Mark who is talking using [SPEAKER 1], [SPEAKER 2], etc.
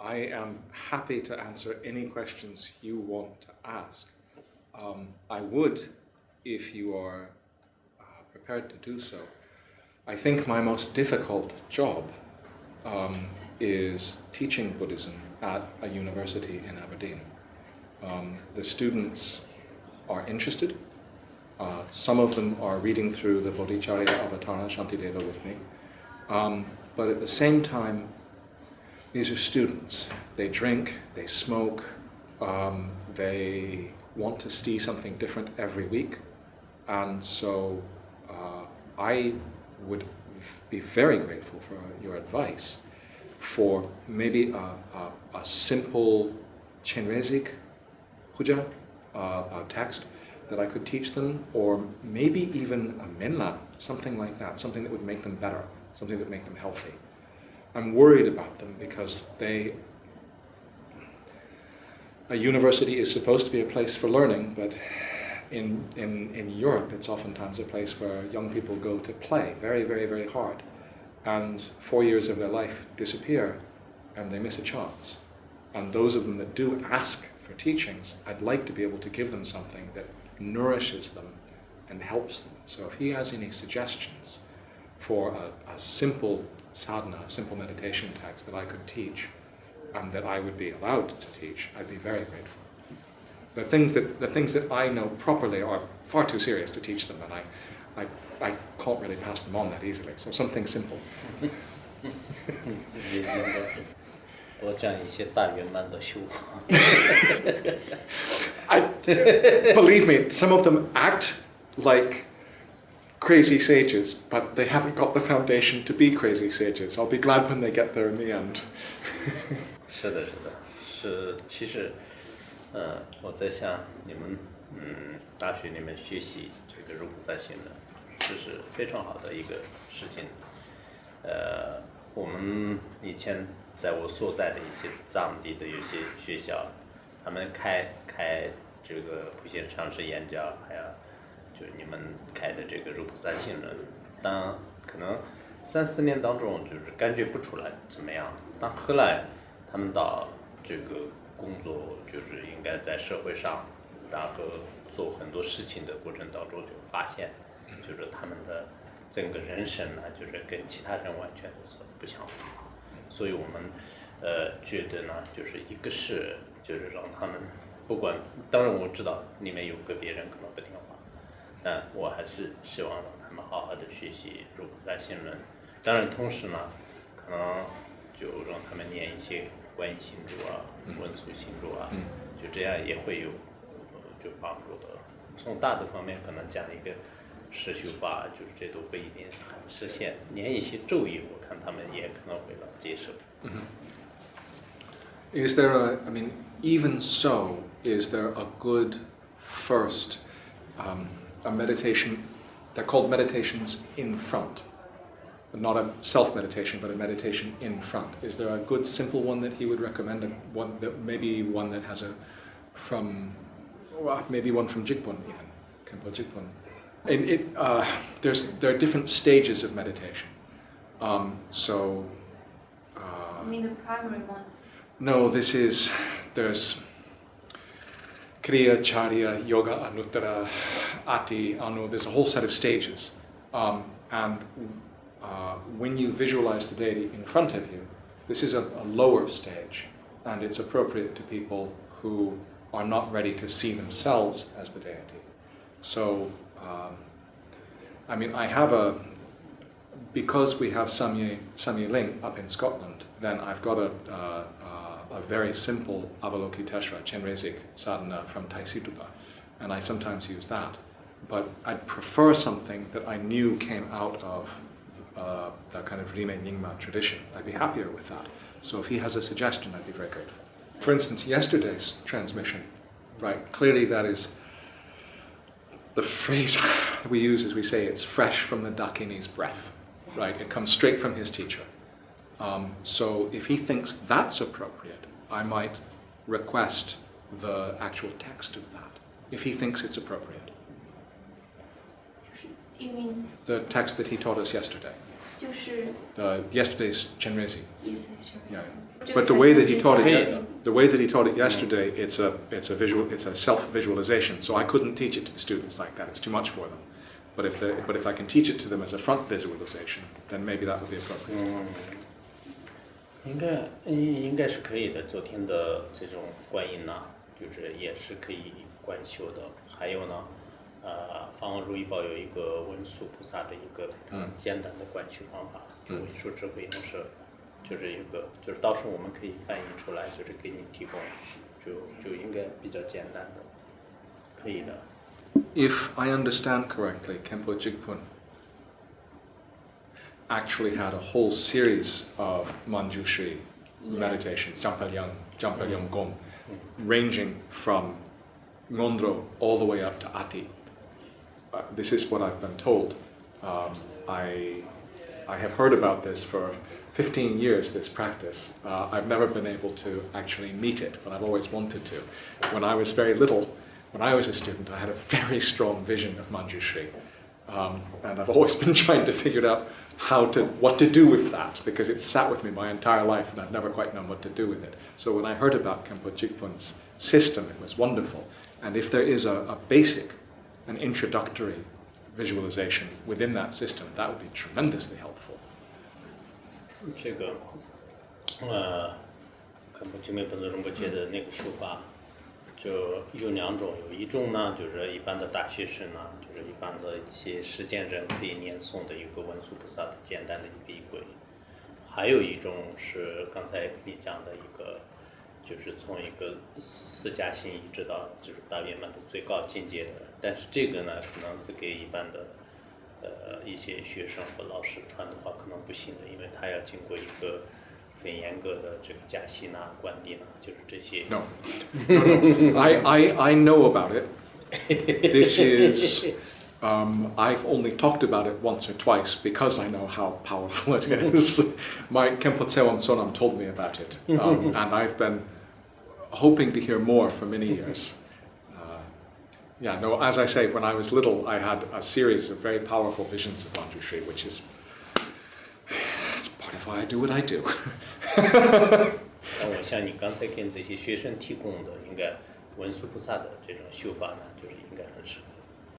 [SPEAKER 1] I am happy to answer any questions you want to ask. I would, if you are prepared to do so. I think my most difficult job is teaching Buddhism at a university in Aberdeen. The students are interested. Some of them are reading through the Bodhicharya Avatara Shantideva with me. But at the same time, these are students. They drink, they smoke, they want to see something different every week. And so I would be very grateful for your advice for maybe a simple Chenrezig puja text that I could teach them, or maybe even a menla, something like that, something that would make them better, something that would make them healthy. I'm worried about them because a university is supposed to be a place for learning, but in Europe it's oftentimes a place where young people go to play very, very, very hard, and 4 years of their life disappear and they miss a chance. And those of them that do ask for teachings, I'd like to be able to give them something that nourishes them and helps them. So if he has any suggestions for a simple sadhana, a simple meditation text that I could teach and that I would be allowed to teach, I'd be very grateful. The things that I know properly are far too serious to teach them, and I can't really pass them on that easily. So something simple.
[SPEAKER 2] 自己应该多讲一些大圆满的修法。
[SPEAKER 1] Believe me, some of them act like crazy sages, but they haven't got the foundation to be crazy sages. I'll be glad when they get there in the end.
[SPEAKER 2] 是的，是，其实，我在想你们，大学里面学习这个入菩萨行的，这是非常好的一个事情。我们以前在我所在的一些藏地的有些学校，他们开这个普贤常识演讲，还有就是你们开的这个入菩萨行论，当可能3-4年当中就是感觉不出来怎么样，但后来他们到这个工作就是应该在社会上，然后做很多事情的过程当中就发现，就是他们的整个人生呢，就是跟其他人完全是不相符。所以我们觉得呢，就是一个是就是让他们不管，当然我知道里面有个别人可能不听话，但我还是希望让他们好好的学习入菩萨行论。当然同时呢，可能就让他们念一些观音心咒啊、文殊心咒啊，就这样也会有就帮助的。从大的方面可能讲一个实修法，就是这都不一定很实现。念一些咒语，我看他们也可能会接受。
[SPEAKER 1] Is there even so, is there a good first a meditation? They're called meditations in front. Not a self-meditation, but a meditation in front. Is there a good, simple one that he would recommend? Maybe one that has maybe one from Jigpun even, Khenpo Jigpun. There are different stages of meditation.
[SPEAKER 3] You mean the primary ones?
[SPEAKER 1] No, there's Kriya, Charya, Yoga, Anuttara, Ati, Anu. There's a whole set of stages. When you visualize the deity in front of you, this is a lower stage, and it's appropriate to people who are not ready to see themselves as the deity. So, because we have Samye Ling up in Scotland, then I've got a very simple Avalokiteshvara, Chenrezig sadhana from Taisitupa, and I sometimes use that. But I'd prefer something that I knew came out of the kind of Rime Nyingma tradition. I'd be happier with that. So if he has a suggestion, I'd be very grateful. For instance, yesterday's transmission, right, clearly that is, the phrase we use is we say it's fresh from the Dakini's breath, right? It comes straight from his teacher. So if he thinks that's appropriate, I might request the actual text of that, if he thinks it's appropriate.
[SPEAKER 3] You mean?
[SPEAKER 1] The text that he taught us yesterday. Yesterday's Chenrezig.
[SPEAKER 3] Yes, sure.
[SPEAKER 1] Yeah. But the way that he taught
[SPEAKER 2] Hey.
[SPEAKER 1] it, the way that he taught it yesterday, it's a self-visualization. So I couldn't teach it to the students like that. It's too much for them. But if I can teach it to them as a front visualization, then maybe that would be appropriate.
[SPEAKER 2] 应该是可以的。昨天的这种观音呢，就是也是可以观修的。还有呢，方如意宝有一个文殊菩萨的一个简单的观修方法，文殊智慧能是，就是一个，就是到时候我们可以翻译出来，就是给你提供，就应该比较简单的，可以的。
[SPEAKER 1] If I understand correctly, Khenpo Jigpun actually had a whole series of Manjushri meditations, Jampalyam Gom, ranging from Ngondro all the way up to Ati. This is what I've been told. I have heard about this for 15 years, this practice. I've never been able to actually meet it, but I've always wanted to. When I was very little, when I was a student, I had a very strong vision of Manjushri. And I've always been trying to figure out what to do with that, because it sat with me my entire life and I've never quite known what to do with it. So when I heard about Khenpo Jigpun's system, it was wonderful. And if there is a basic, an introductory visualization within that system, that would be tremendously helpful.
[SPEAKER 2] 这个，肯布金美本尊仁波切的那个手法，就有两种，有一种呢，就是一般的大学生呢，就是一般的一些实践人可以念诵的一个文殊菩萨的简单的一个仪轨，还有一种是刚才你讲的一个，就是从一个四加行一直到就是大圆满的最高境界的，但是这个呢，可能是给一般的。一些学生和老师传的话可能不行的，因为他要经过一个很严格的这个加息呐、灌顶呐，就是这些。
[SPEAKER 1] No. I know about it. This is, I've only talked about it once or twice because I know how powerful it is. My Khenpo Tsewang Sonam told me about it, and I've been hoping to hear more for many years. Yeah, no, as I say, when I was little, I had a series of very powerful visions of Manjushri, which is it's part of why I do what I do.
[SPEAKER 2] 但我像你刚才跟这些学生提供的，应该文殊菩萨的这种修法呢，就是应该很适合。